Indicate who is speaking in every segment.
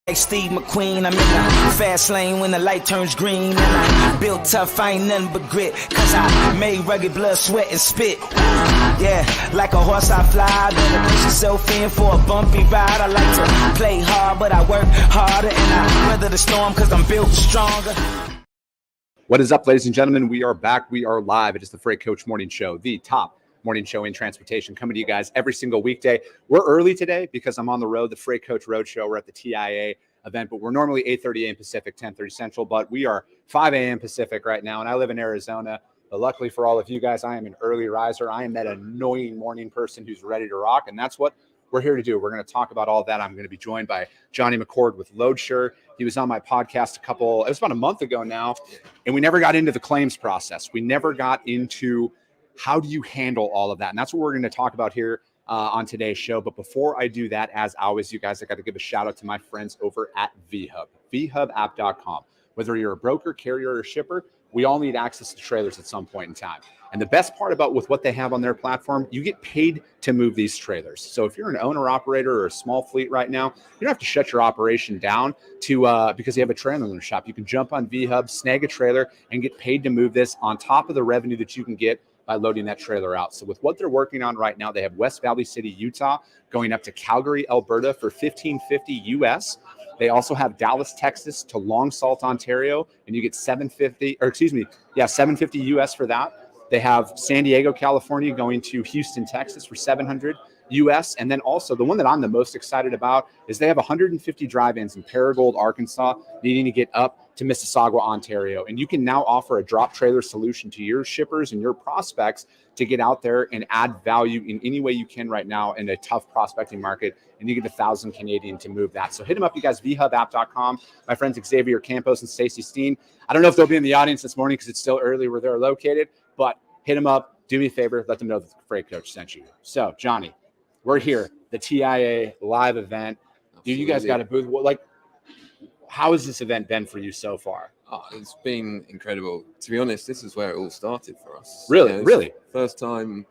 Speaker 1: Like Steve McQueen, I'm in the fast lane when the light turns green. And I built tough, I ain't nothing but grit. Cause I made rugged blood, sweat, and spit. Yeah, like a horse I fly. Better push yourself in for a bumpy ride. I like to play hard, but I work harder. And I weather the storm cause I'm built stronger.
Speaker 2: What is up, ladies and gentlemen? We are back. We are live. It is the Freight Coach Morning Show, the top morning show in transportation, coming to you guys every single weekday. We're early today because I'm on the road, the Freight Coach Roadshow. We're at the TIA event, but we're normally 8:30 a.m. Pacific, 10:30 Central, but we are 5 a.m. Pacific right now, and I live in Arizona. But luckily for all of you guys, I am an early riser. I am that annoying morning person who's ready to rock, and that's what we're here to do. We're going to talk about all that. I'm going to be joined by Johnny McCord with LoadSure. He was on my podcast it was about a month ago now, and we never got into the claims process. We never got into how do you handle all of that? And that's what we're going to talk about here on today's show. But before I do that, as always, you guys, I got to give a shout out to my friends over at VHub, vhubapp.com. Whether you're a broker, carrier, or shipper, we all need access to trailers at some point in time. And the best part about with what they have on their platform, you get paid to move these trailers. So if you're an owner operator or a small fleet right now, you don't have to shut your operation down because you have a trailer in your shop. You can jump on VHub, snag a trailer, and get paid to move this on top of the revenue that you can get by loading that trailer out. So with what they're working on right now, they have West Valley City, Utah, going up to Calgary, Alberta for $1,550 US. They also have Dallas, Texas to Long Sault, Ontario, and you get $750 US for that. They have San Diego, California, going to Houston, Texas for $700 US. And then also the one that I'm the most excited about is they have 150 drive-ins in Paragould, Arkansas, needing to get up to Mississauga, Ontario. And you can now offer a drop trailer solution to your shippers and your prospects to get out there and add value in any way you can right now in a tough prospecting market. And you get 1,000 Canadian to move that. So hit them up, you guys, vhubapp.com. My friends Xavier Campos and Stacey Steen. I don't know if they'll be in the audience this morning because it's still early where they're located, but hit them up. Do me a favor. Let them know that the Freight Coach sent you. So, Johnny, we're here, the TIA live event. Dude, you guys got a booth. How has this event been for you so far?
Speaker 3: Oh, it's been incredible. To be honest, this is where it all started for us.
Speaker 2: Really? Really?
Speaker 3: First time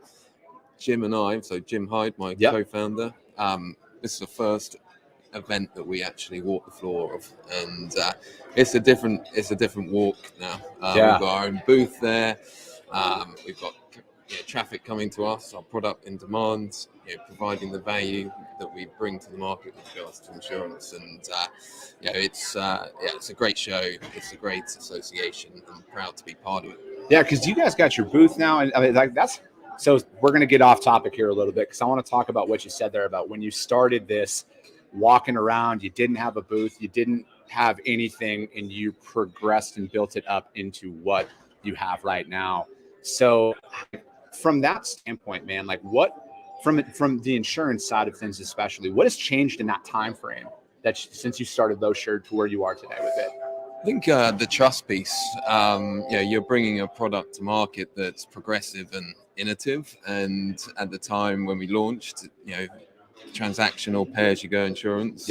Speaker 3: Jim and I, so Jim Hyde, my co-founder, this is the first event that we actually walked the floor of. And it's a different walk now. We've got our own booth there. We've got traffic coming to us, our product in demand, providing the value that we bring to the market with regards to insurance. And it's a great show. It's a great association. I'm proud to be part of it.
Speaker 2: Yeah, because you guys got your booth now, and so we're going to get off topic here a little bit because I want to talk about what you said there about when you started this, walking around, you didn't have a booth, you didn't have anything, and you progressed and built it up into what you have right now. So from that standpoint, man, from the insurance side of things, especially, what has changed in that time frame since you started LoadSure to where you are today with it?
Speaker 3: I think the trust piece. You're bringing a product to market that's progressive and innovative. And at the time when we launched, transactional pay-as-you-go insurance.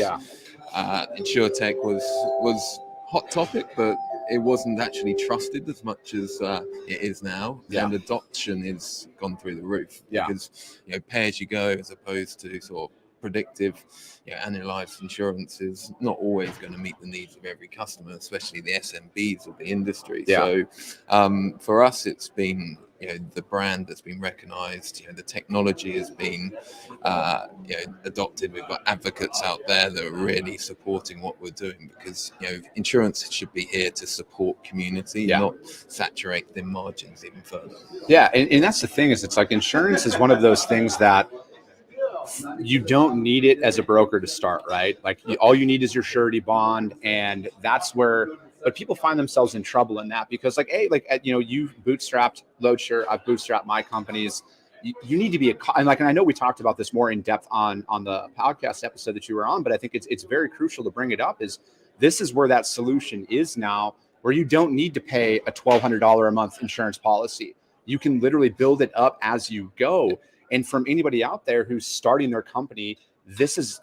Speaker 3: InsurTech was hot topic, but it wasn't actually trusted as much as it is now. And adoption has gone through the roof because pay as you go as opposed to sort of predictive annualized insurance is not always going to meet the needs of every customer, especially the SMBs of the industry. So for us, it's been the brand that's been recognized, the technology has been adopted. We've got advocates out there that are really supporting what we're doing because insurance should be here to support community, not saturate their margins even further.
Speaker 2: And that's the thing is it's like insurance is one of those things that you don't need it as a broker to start, right? All you need is your surety bond, and that's where. But people find themselves in trouble in that because, you bootstrapped LoadSure, I've bootstrapped my companies. You need to be and I know we talked about this more in depth on the podcast episode that you were on, but I think it's very crucial to bring it up. This is where that solution is now, where you don't need to pay a $1,200 a month insurance policy. You can literally build it up as you go. And from anybody out there who's starting their company, this is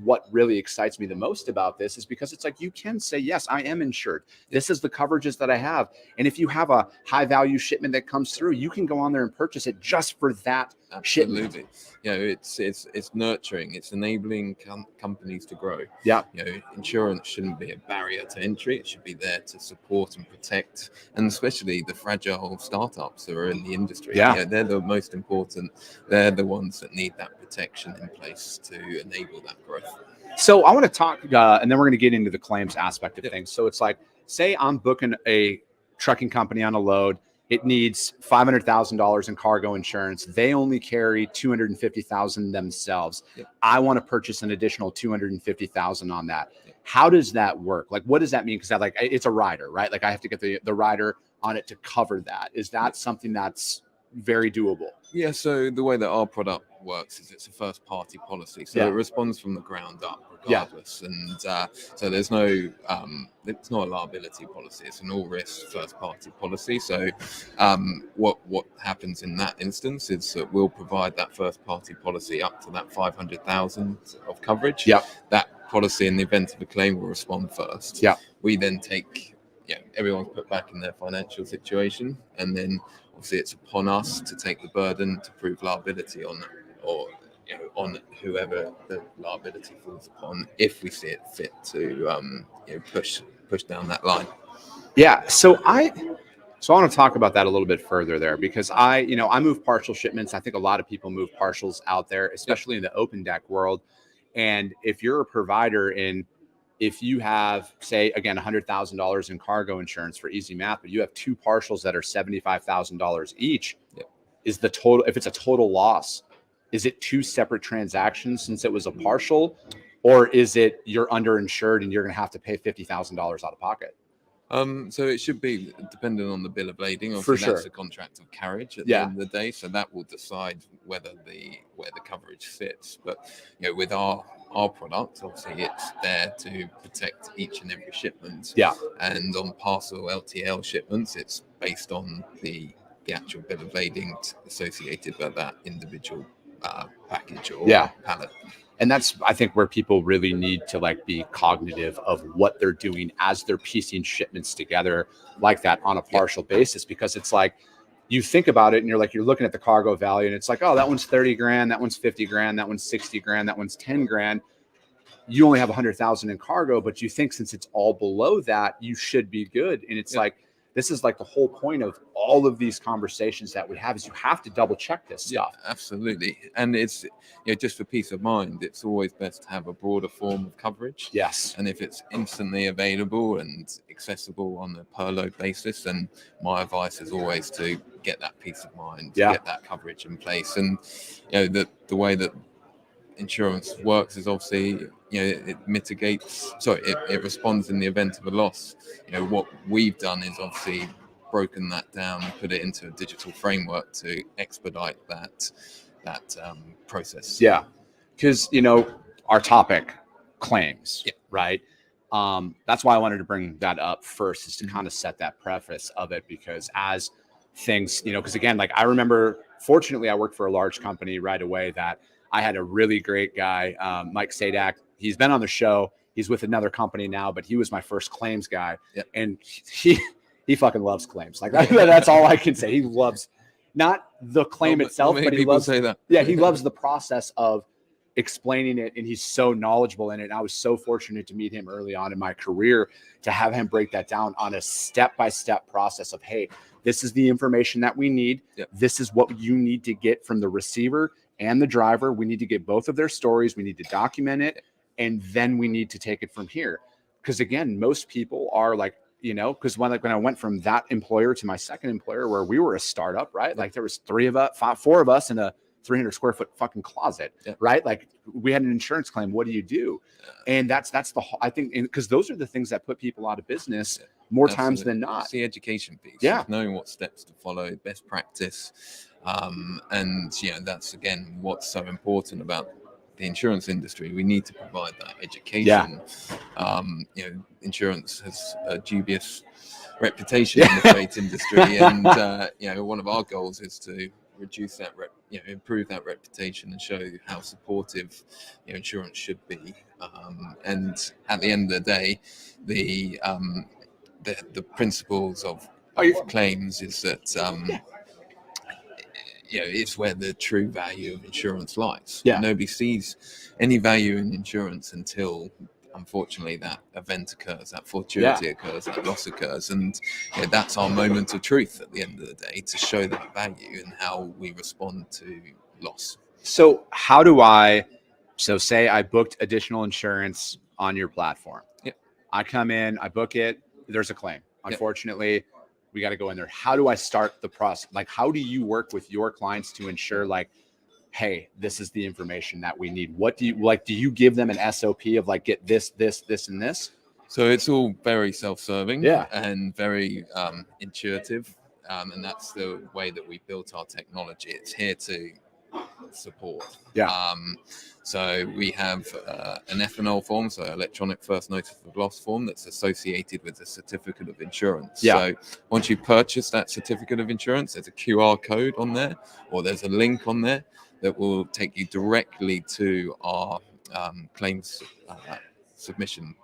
Speaker 2: what really excites me the most about this is because it's you can say, yes, I am insured. This is the coverages that I have. And if you have a high value shipment that comes through, you can go on there and purchase it just for that
Speaker 3: Absolutely. It's nurturing. It's enabling companies to grow.
Speaker 2: Yeah.
Speaker 3: Insurance shouldn't be a barrier to entry. It should be there to support and protect, and especially the fragile startups that are in the industry.
Speaker 2: Yeah.
Speaker 3: They're the most important. They're the ones that need that protection in place to enable that growth.
Speaker 2: So I want to talk, and then we're going to get into the claims aspect of things. So it's like, say I'm booking a trucking company on a load. It needs $500,000 in cargo insurance. They only carry $250,000 themselves. I want to purchase an additional $250,000 on that. How does that work? Like, what does that mean? Because it's a rider, right? Like I have to get the rider on it to cover that. Is that something that's very doable?
Speaker 3: Yeah, so the way that our product works is it's a first party policy. So it responds from the ground up regardless. And so there's no, it's not a liability policy. It's an all risk first party policy. So what happens in that instance is that we'll provide that first party policy up to that 500,000 of coverage. That policy in the event of a claim will respond first. We then take, everyone's put back in their financial situation, and then obviously it's upon us to take the burden to prove liability on that, or on whoever the liability falls upon, if we see it fit to push down that line.
Speaker 2: So I want to talk about that a little bit further there, because I move partial shipments. I think a lot of people move partials out there, especially in the open deck world. And if you're a provider if you have, say, again, $100,000 in cargo insurance for easy math, but you have two partials that are $75,000 each, is the total, if it's a total loss, is it two separate transactions since it was a partial, or is it you're underinsured and you're going to have to pay $50,000 out of pocket?
Speaker 3: So it should be dependent on the bill of lading. Obviously, that's a contract of carriage at the end of the day, so that will decide where the coverage fits. But with our product, obviously it's there to protect each and every shipment. And on parcel LTL shipments, it's based on the actual bill of lading associated with that individual package or pallet.
Speaker 2: And that's, I think, where people really need to be cognitive of what they're doing as they're piecing shipments together like that on a partial basis, because it's like, you think about it and you're looking at the cargo value and it's like, oh, that one's 30 grand, that one's 50 grand, that one's 60 grand, that one's 10 grand. You only have 100,000 in cargo, but you think since it's all below that, you should be good. And it's like, this is like the whole point of all of these conversations that we have, is you have to double check this stuff.
Speaker 3: Absolutely. And it's, just for peace of mind, it's always best to have a broader form of coverage. And if it's instantly available and accessible on a per load basis, then my advice is always to get that peace of mind, get that coverage in place. And, the way that insurance works is obviously, it responds in the event of a loss. What we've done is obviously broken that down and put it into a digital framework to expedite that process.
Speaker 2: Because our topic, claims, right? That's why I wanted to bring that up first, is to kind of set that preface of it, because as things, because again, like I remember, fortunately, I worked for a large company right away that I had a really great guy, Mike Sadak. He's been on the show. He's with another company now, but he was my first claims guy. And he fucking loves claims. Like that's all I can say. He loves not the claim itself, but he loves,
Speaker 3: say that.
Speaker 2: He loves the process of explaining it, and he's so knowledgeable in it. And I was so fortunate to meet him early on in my career, to have him break that down on a step-by-step process of, hey, this is the information that we need. This is what you need to get from the receiver and the driver. We need to get both of their stories. We need to document it, and then we need to take it from here. Because again, most people are like, because when I went from that employer to my second employer, where we were a startup, right? Like there was four of us in a 300 square foot fucking closet, right? Like we had an insurance claim. What do you do? And that's the I think, because those are the things that put people out of business more times than not.
Speaker 3: It's the education piece. Knowing what steps to follow, best practice. And that's again what's so important about the insurance industry. We need to provide that education. Insurance has a dubious reputation in the freight industry, and one of our goals is to reduce that improve that reputation and show how supportive insurance should be. And at the end of the day, the principles of claims is that it's where the true value of insurance lies.
Speaker 2: Yeah.
Speaker 3: Nobody sees any value in insurance until, unfortunately, that event occurs, that fortuity occurs, that loss occurs, and that's our moment of truth at the end of the day, to show that value and how we respond to loss.
Speaker 2: So say I booked additional insurance on your platform.
Speaker 3: Yep.
Speaker 2: I come in, I book it, there's a claim.
Speaker 3: Yep.
Speaker 2: Unfortunately, we got to go in there. How do I start the process? Like, how do you work with your clients to ensure, like, hey, this is the information that we need? What do you like? Do you give them an SOP of like, get this, and this?
Speaker 3: So it's all very self-serving,
Speaker 2: Yeah.
Speaker 3: and very intuitive. And that's the way that we built our technology. It's here to support.
Speaker 2: Yeah.
Speaker 3: So we have an F&O form, so electronic first notice of loss form, that's associated with a certificate of insurance.
Speaker 2: Yeah.
Speaker 3: So once you purchase that certificate of insurance, there's a QR code on there, or there's a link on there that will take you directly to our claims submission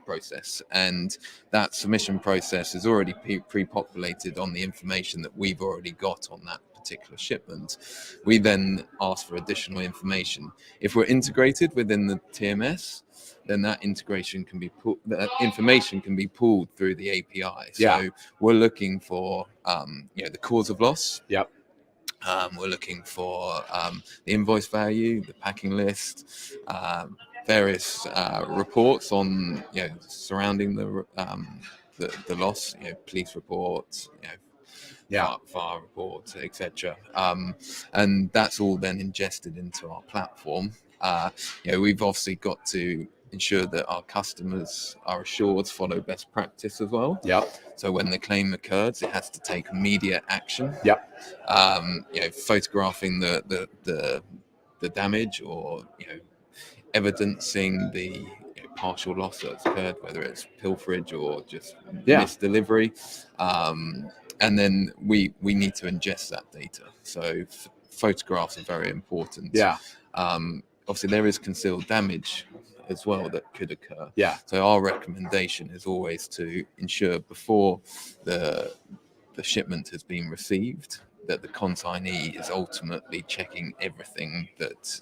Speaker 3: process. And that submission process is already pre-populated on the information that we've already got on that particular shipment. We then ask for additional information. If we're integrated within the TMS, then that information can be pulled through the API. So we're looking for the cause of loss.
Speaker 2: Yep.
Speaker 3: We're looking for the invoice value, the packing list, various reports on surrounding the loss, police reports, fire reports, etc. And that's all then ingested into our platform. We've obviously got to ensure that our customers are assured follow best practice as well.
Speaker 2: Yep.
Speaker 3: So when the claim occurs, it has to take immediate action.
Speaker 2: Yep.
Speaker 3: Photographing the damage, or evidencing the partial loss that's occurred, whether it's pilferage or just misdelivery. And then we need to ingest that data. So photographs are very important.
Speaker 2: Yeah.
Speaker 3: Obviously, there is concealed damage as well that could occur.
Speaker 2: Yeah.
Speaker 3: So our recommendation is always to ensure before the shipment has been received that the consignee is ultimately checking everything that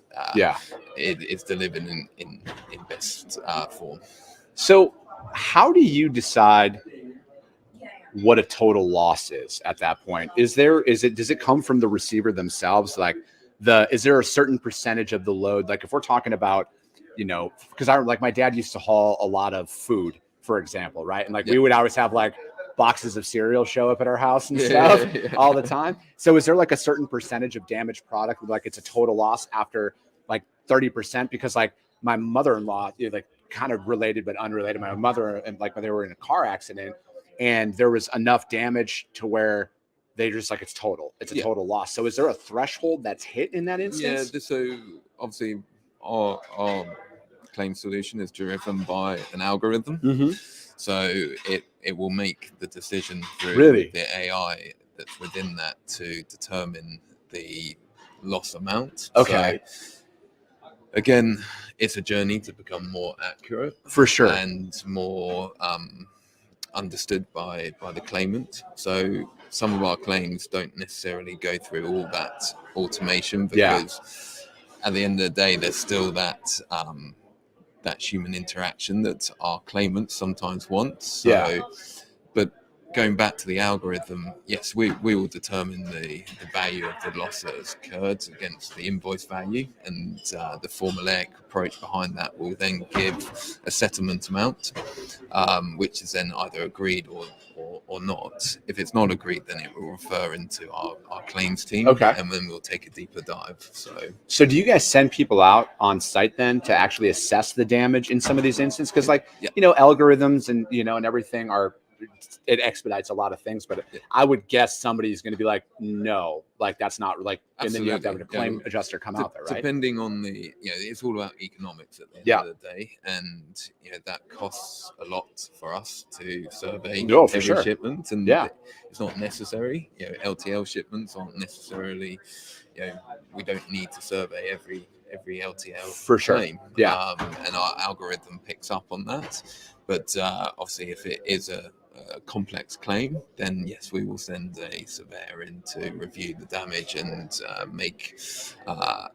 Speaker 3: it is delivered in best form.
Speaker 2: So how do you decide what a total loss is at that point? Does it come from the receiver themselves? Like is there a certain percentage of the load? Like if we're talking about, because my dad used to haul a lot of food, for example, right? And we would always have like boxes of cereal show up at our house and stuff all the time. So is there like a certain percentage of damaged product, like it's a total loss after like 30%? Because like my mother-in-law, kind of related but unrelated, my mother and they were in a car accident, and there was enough damage to where they just it's a total loss. So is there a threshold that's hit in that instance?
Speaker 3: Yeah. So obviously our claim solution is driven by an algorithm.
Speaker 2: Mm-hmm.
Speaker 3: So it will make the decision through the AI that's within that to determine the loss amount.
Speaker 2: Okay.
Speaker 3: So again, it's a journey to become more accurate,
Speaker 2: for sure,
Speaker 3: and more understood by the claimant. So some of our claims don't necessarily go through all that automation, because at the end of the day, there's still that human interaction that our claimants sometimes want. So, but going back to the algorithm, yes, we will determine the value of the loss that has occurred against the invoice value, and the formulaic approach behind that will then give a settlement amount, which is then either agreed or not. If it's not agreed, then it will refer into our claims team, and then we'll take a deeper dive. So
Speaker 2: do you guys send people out on site then to actually assess the damage in some of these instances? Because algorithms and and everything it expedites a lot of things, but I would guess somebody's going to be like, no, that's not like, and then you have to have a claim adjuster come out there, right?
Speaker 3: Depending on it's all about economics at the end of the day, and that costs a lot for us to survey every shipment, and it's not necessary. LTL shipments aren't necessarily, we don't need to survey every LTL claim.
Speaker 2: Yeah.
Speaker 3: And our algorithm picks up on that. But obviously, if it is a a complex claim, then yes, we will send a surveyor in to review the damage and make an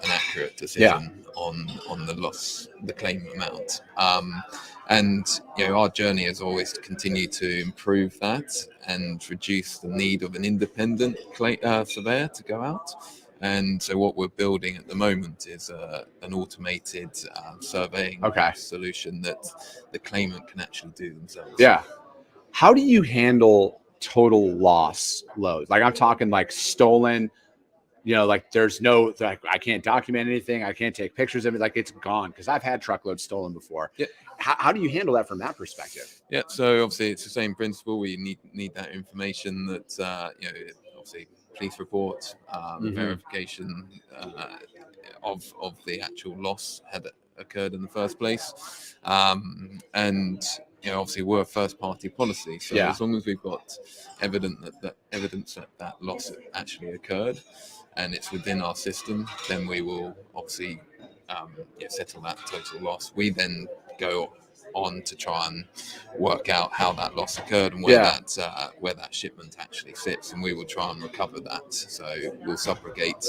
Speaker 3: accurate decision on the loss, the claim amount. And our journey is always to continue to improve that and reduce the need of an independent surveyor to go out. And so what we're building at the moment is an automated surveying solution that the claimant can actually do themselves.
Speaker 2: Yeah. How do you handle total loss loads? Like I'm talking like stolen, like there's no, like I can't document anything. I can't take pictures of it. Like it's gone, because I've had truckloads stolen before.
Speaker 3: Yeah.
Speaker 2: How do you handle that from that perspective?
Speaker 3: Yeah. So obviously it's the same principle. We need that information that, obviously police report, verification of the actual loss had occurred in the first place. And obviously we're a first party policy. So as long as we've got evidence that loss actually occurred and it's within our system, then we will obviously settle that total loss. We then go on to try and work out how that loss occurred and where that shipment actually sits, and we will try and recover that. So we'll subrogate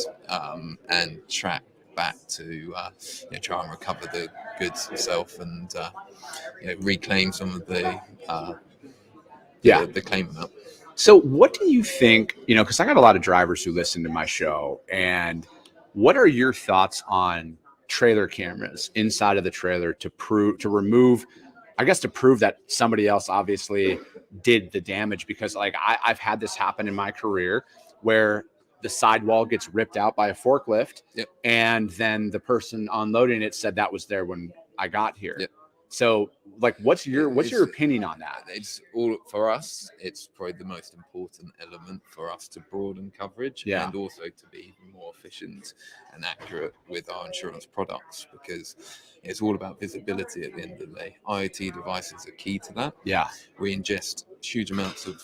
Speaker 3: and track back to try and recover the goods itself and reclaim some of the claim amount.
Speaker 2: So what do you think, because I got a lot of drivers who listen to my show, and what are your thoughts on trailer cameras inside of the trailer to prove that somebody else obviously did the damage? Because like I've had this happen in my career where the sidewall gets ripped out by a forklift, and then the person unloading it said that was there when I got here. So like, what's your opinion on that?
Speaker 3: It's all for us. It's probably the most important element for us to broaden coverage and also to be even more efficient and accurate with our insurance products, because it's all about visibility at the end of the day. IoT devices are key to that. We ingest huge amounts of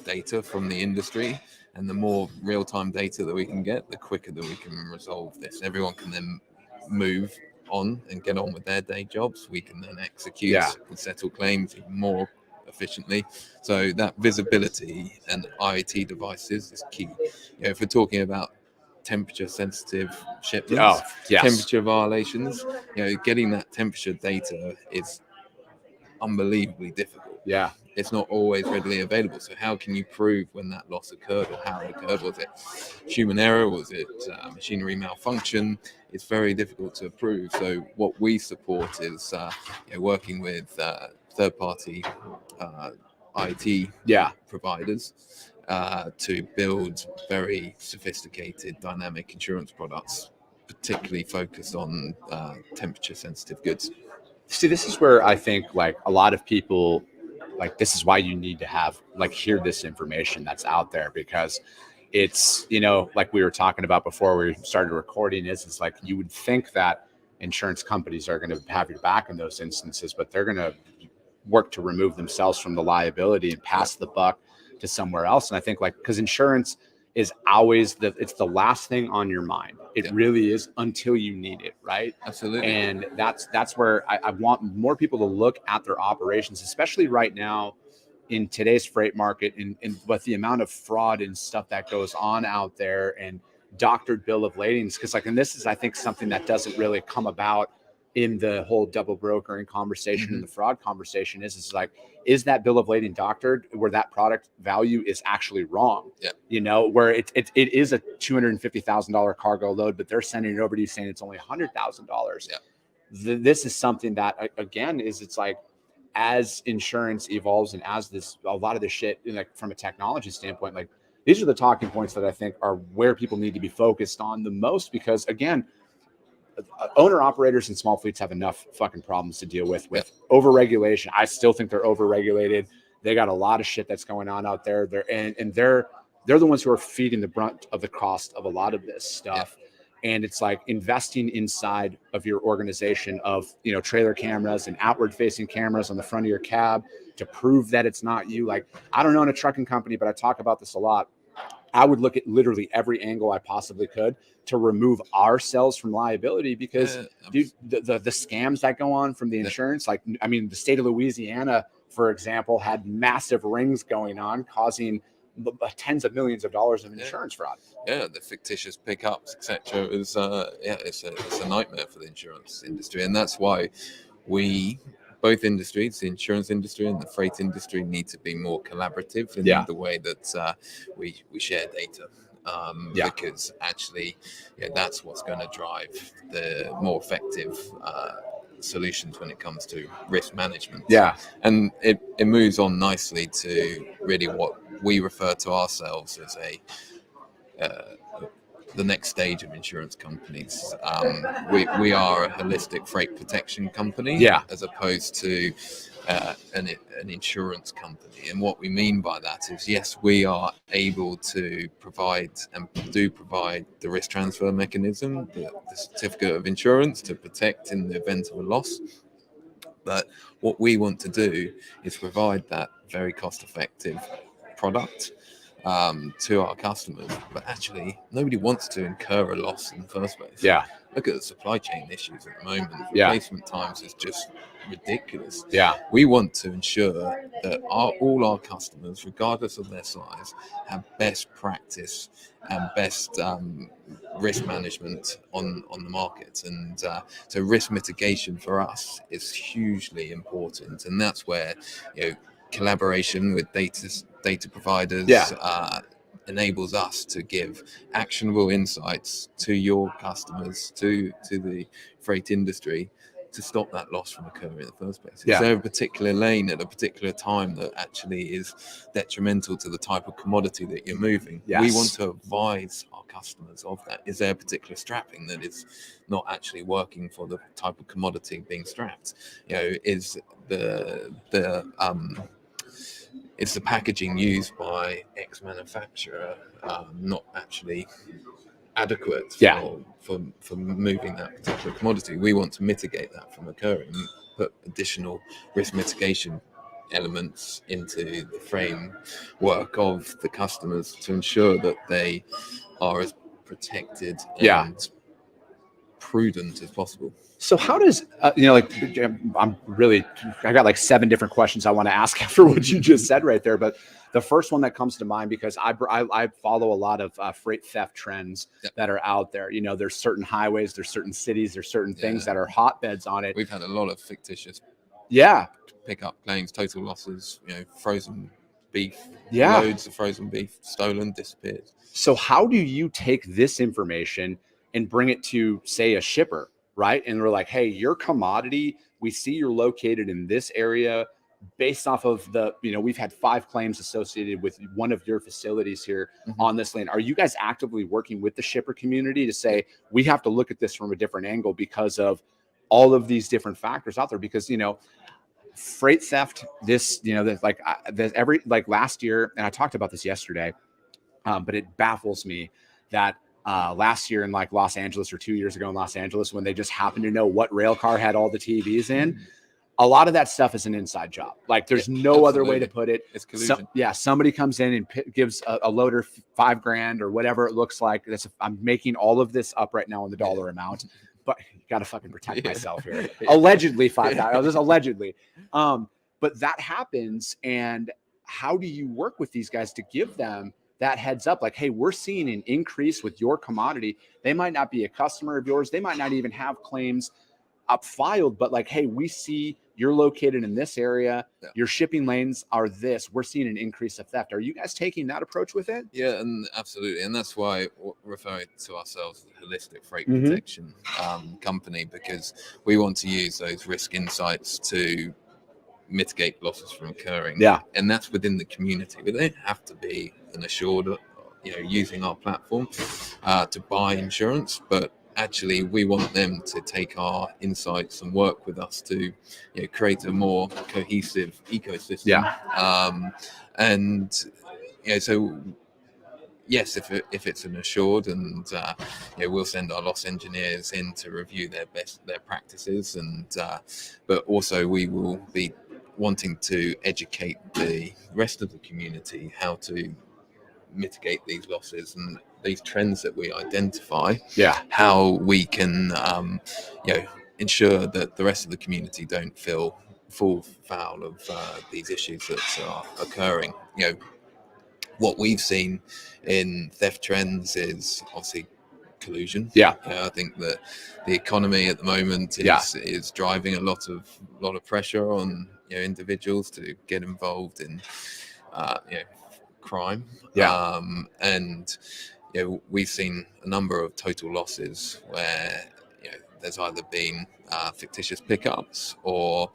Speaker 3: data from the industry, and the more real-time data that we can get, the quicker that we can resolve this. Everyone can then move on and get on with their day jobs. We can then execute and settle claims even more efficiently. So that visibility and IoT devices is key. If we're talking about temperature sensitive shipments, temperature violations, getting that temperature data is unbelievably difficult. It's not always readily available. So how can you prove when that loss occurred or how it occurred? Was it human error? Was it machinery malfunction? It's very difficult to prove. So what we support is working with third-party IT providers to build very sophisticated dynamic insurance products, particularly focused on temperature-sensitive goods.
Speaker 2: See, this is where I think like a lot of people, like this is why you need to have hear this information that's out there, because it's, like we were talking about before we started recording, it's like you would think that insurance companies are going to have your back in those instances, but they're going to work to remove themselves from the liability and pass the buck to somewhere else. And I think because insurance is always it's the last thing on your mind. It really is, until you need it, right?
Speaker 3: Absolutely.
Speaker 2: And that's where I want more people to look at their operations, especially right now in today's freight market, and with the amount of fraud and stuff that goes on out there, and doctored bill of ladings. Because and this is, I think, something that doesn't really come about in the whole double brokering conversation and the fraud conversation is is that bill of lading doctored where that product value is actually wrong? Where it is a $250,000 cargo load, but they're sending it over to you saying it's only $100,000. This is something that, again, it's as insurance evolves and as a lot of this shit, from a technology standpoint, these are the talking points that I think are where people need to be focused on the most, because again, owner operators and small fleets have enough fucking problems to deal with overregulation. I still think they're overregulated. They got a lot of shit that's going on out there. They're the ones who are feeding the brunt of the cost of a lot of this stuff. And it's investing inside of your organization of, trailer cameras and outward facing cameras on the front of your cab to prove that it's not you. I don't own a trucking company, but I talk about this a lot. I would look at literally every angle I possibly could to remove ourselves from liability, because dude, the scams that go on from the insurance, the state of Louisiana for example, had massive rings going on, causing tens of millions of dollars of insurance fraud.
Speaker 3: Yeah, the fictitious pickups, etc. Is it's a nightmare for the insurance industry, and that's why both industries, the insurance industry and the freight industry, need to be more collaborative in the way that we share data. Because actually, that's what's going to drive the more effective solutions when it comes to risk management. And it moves on nicely to really what we refer to ourselves as the next stage of insurance companies. We are a holistic freight protection company, as opposed to an insurance company. And what we mean by that is, yes, we are able to provide and do provide the risk transfer mechanism, the certificate of insurance to protect in the event of a loss. But what we want to do is provide that very cost-effective product to our customers. But actually, nobody wants to incur a loss in the first place. Look at the supply chain issues at the moment. Replacement times is just ridiculous. We want to ensure that all our customers, regardless of their size, have best practice and best risk management on the market. And so risk mitigation for us is hugely important. And that's where collaboration with data providers enables us to give actionable insights to your customers, to the freight industry, to stop that loss from occurring in the first place. Is there a particular lane at a particular time that actually is detrimental to the type of commodity that you're moving? We want to advise our customers of that. Is there a particular strapping that is not actually working for the type of commodity being strapped? Is the packaging used by X manufacturer not actually adequate for moving that particular commodity? We want to mitigate that from occurring, put additional risk mitigation elements into the framework of the customers to ensure that they are as protected and prudent as possible.
Speaker 2: So how does I got like 7 different questions I want to ask after what you just said right there, but the first one that comes to mind, because I follow a lot of freight theft trends that are out there. There's certain highways, there's certain cities, there's certain things that are hotbeds on it.
Speaker 3: We've had a lot of fictitious pickup claims, total losses, frozen beef, loads of frozen beef stolen, disappeared.
Speaker 2: So how do you take this information and bring it to, say, a shipper, right? And we're like, hey, your commodity, we see you're located in this area based off of we've had 5 claims associated with one of your facilities here on this lane. Are you guys actively working with the shipper community to say, we have to look at this from a different angle because of all of these different factors out there? Because, freight theft, last year, and I talked about this yesterday, but it baffles me that last year in Los Angeles, or 2 years ago in Los Angeles, when they just happened to know what rail car had all the TVs in, a lot of that stuff is an inside job. There's no other way to put it.
Speaker 3: It's collusion.
Speaker 2: Somebody comes in and gives a loader $5,000 or whatever it looks like. I'm making all of this up right now on the dollar amount, but you got to fucking protect myself here. Allegedly $5,000, just allegedly. But that happens, and how do you work with these guys to give them that heads up? Like, hey, we're seeing an increase with your commodity. They might not be a customer of yours. They might not even have claims up filed, but hey, we see you're located in this area. Your shipping lanes are this. We're seeing an increase of theft. Are you guys taking that approach with it?
Speaker 3: Yeah, and absolutely. And that's why we're referring to ourselves as a holistic freight protection company, because we want to use those risk insights to mitigate losses from occurring. And that's within the community. We don't have to be an assured, using our platform to buy insurance, but actually we want them to take our insights and work with us to create a more cohesive ecosystem. So yes, if it's an assured, and we'll send our loss engineers in to review their practices, and but also we will be wanting to educate the rest of the community how to mitigate these losses and these trends that we identify, how we can ensure that the rest of the community don't feel fall foul of these issues that are occurring. What we've seen in theft trends is obviously collusion.
Speaker 2: Yeah.
Speaker 3: I think that the economy at the moment is driving a lot of pressure on individuals to get involved in crime. And we've seen a number of total losses where there's either been fictitious pickups or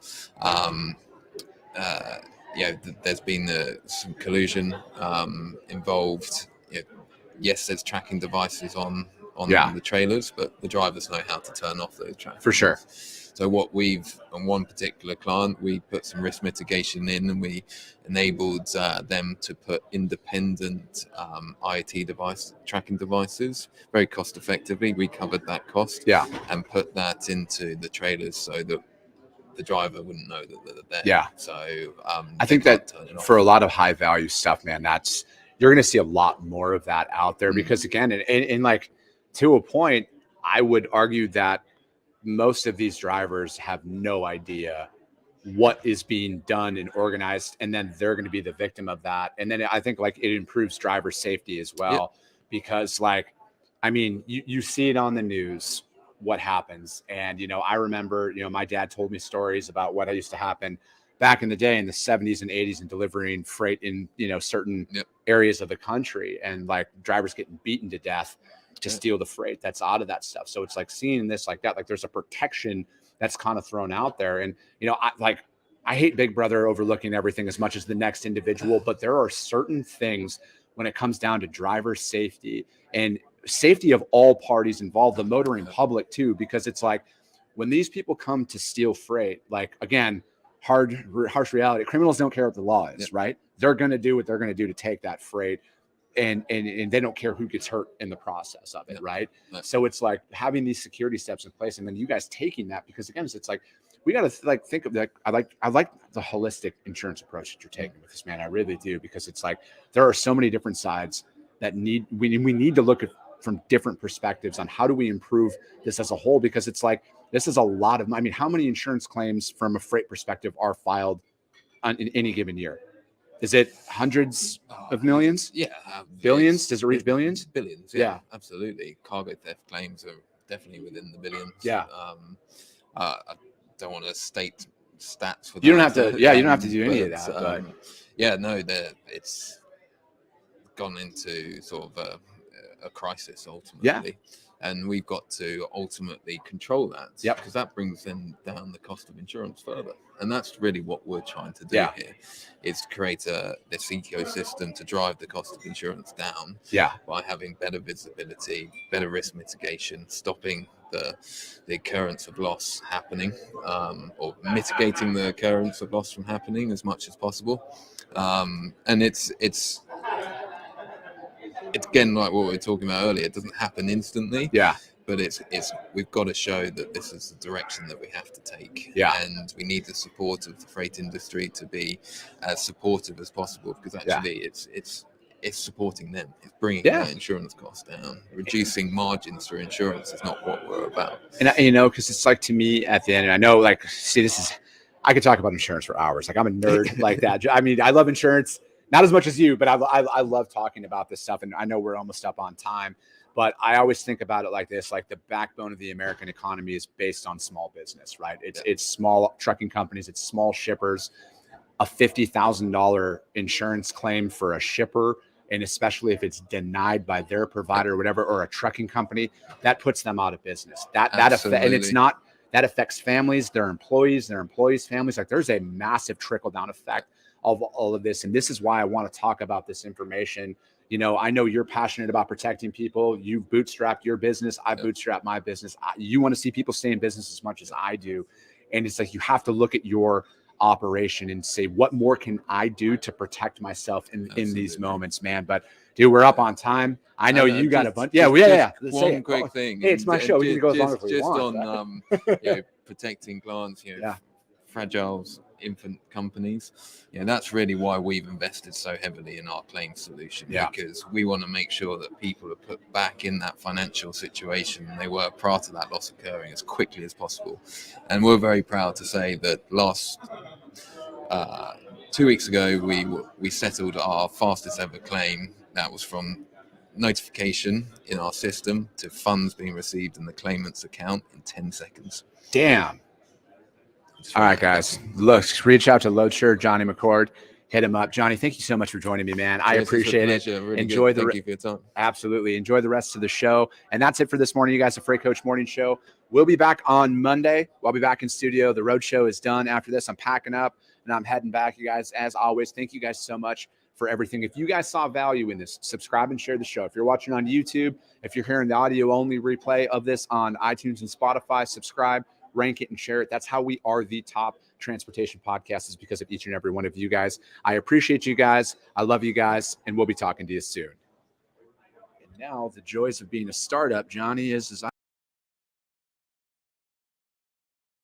Speaker 3: there's been some collusion involved. Yes, there's tracking devices on the trailers, but the drivers know how to turn off those tracking
Speaker 2: For sure.
Speaker 3: devices. So what we've, on one particular client, we put some risk mitigation in, and we enabled them to put independent IoT tracking devices very cost effectively. We covered that cost and put that into the trailers so that the driver wouldn't know that they're there.
Speaker 2: Yeah.
Speaker 3: So
Speaker 2: I think that for a lot of high value stuff, man, you're going to see a lot more of that out there because again, and like to a point, I would argue that most of these drivers have no idea what is being done and organized, and then they're going to be the victim of that. And then I think like it improves driver safety as well, because like, I mean, you see it on the news, what happens. And, I remember, my dad told me stories about what used to happen back in the day in the 70s and 80s and delivering freight in, certain areas of the country, and like drivers getting beaten to death to steal the freight that's out of that stuff. So it's like seeing this like that, like there's a protection that's kind of thrown out there. And, I hate Big Brother overlooking everything as much as the next individual, but there are certain things when it comes down to driver safety and safety of all parties involved, the motoring public too, because it's like when these people come to steal freight, like again, harsh reality, criminals don't care what the law is, right? They're going to do what they're going to do to take that freight. And they don't care who gets hurt in the process of it, right? So it's like having these security steps in place, and then you guys taking that, because again, it's like we got to like think of that. I like the holistic insurance approach that you're taking with this, man. I really do, because it's like there are so many different sides that we need to look at from different perspectives on how do we improve this as a whole, because it's like this is a lot of. I mean, how many insurance claims from a freight perspective are filed in any given year? Is it hundreds of millions?
Speaker 3: Yeah.
Speaker 2: Billions? Does it reach billions?
Speaker 3: Billions. Yeah, absolutely. Cargo theft claims are definitely within the billions.
Speaker 2: Yeah.
Speaker 3: I don't want to state stats for that.
Speaker 2: You don't have to. Yeah, you don't have to do any of that. But
Speaker 3: it's gone into sort of a crisis ultimately. Yeah. And we've got to ultimately control that, because that brings then down the cost of insurance further. And that's really what we're trying to do here, is to create this ecosystem to drive the cost of insurance down by having better visibility, better risk mitigation, stopping the occurrence of loss happening, or mitigating the occurrence of loss from happening as much as possible. And it's again like what we were talking about earlier. It doesn't happen instantly. But it's we've got to show that this is the direction that we have to take. And we need the support of the freight industry to be as supportive as possible, because actually it's supporting them. It's bringing their insurance costs down. Reducing margins for insurance is not what we're about.
Speaker 2: And because it's like, to me at the end, and I know, like, see, I could talk about insurance for hours. Like, I'm a nerd like that. I mean, I love insurance. Not as much as you, but I love talking about this stuff. And I know we're almost up on time, but I always think about it like this: like the backbone of the American economy is based on small business, right? It's small trucking companies, it's small shippers. A $50,000 insurance claim for a shipper, and especially if it's denied by their provider or whatever, or a trucking company, that puts them out of business. That affects families, their employees' families. Like, there's a massive trickle down effect of all of this. And this is why I want to talk about this information. I know you're passionate about protecting people. You bootstrapped your business. I bootstrapped my business. You want to see people stay in business as much as I do. And it's like, you have to look at your operation and say, what more can I do to protect myself in these moments, man? But dude, we're up on time. I know you got a bunch.
Speaker 3: One quick thing.
Speaker 2: Hey, it's my show. We can go as long as we want.
Speaker 3: Just on protecting clients, fragile infant companies. That's really why we've invested so heavily in our claims solution, because we want to make sure that people are put back in that financial situation they were prior to that loss occurring as quickly as possible. And we're very proud to say that last 2 weeks ago, we settled our fastest ever claim. That was from notification in our system to funds being received in the claimant's account in 10 seconds.
Speaker 2: Damn. All right, guys. Look, reach out to Loadsure, Johnny McCord. Hit him up. Johnny, thank you so much for joining me, man. I appreciate it.
Speaker 3: Really
Speaker 2: Enjoy
Speaker 3: good. Thank you for your time.
Speaker 2: Absolutely. Enjoy the rest of the show. And that's it for this morning, you guys. The Freight Coach Morning Show. We'll be back on Monday. We'll be back in studio. The road show is done. After this, I'm packing up and I'm heading back. You guys, as always, thank you guys so much for everything. If you guys saw value in this, subscribe and share the show. If you're watching on YouTube, if you're hearing the audio only replay of this on iTunes and Spotify, subscribe, rank it, and share it. That's how we are the top transportation podcast, is because of each and every one of you guys. I appreciate you guys. I love you guys, and we'll be talking to you soon. And now the joys of being a startup, Johnny, is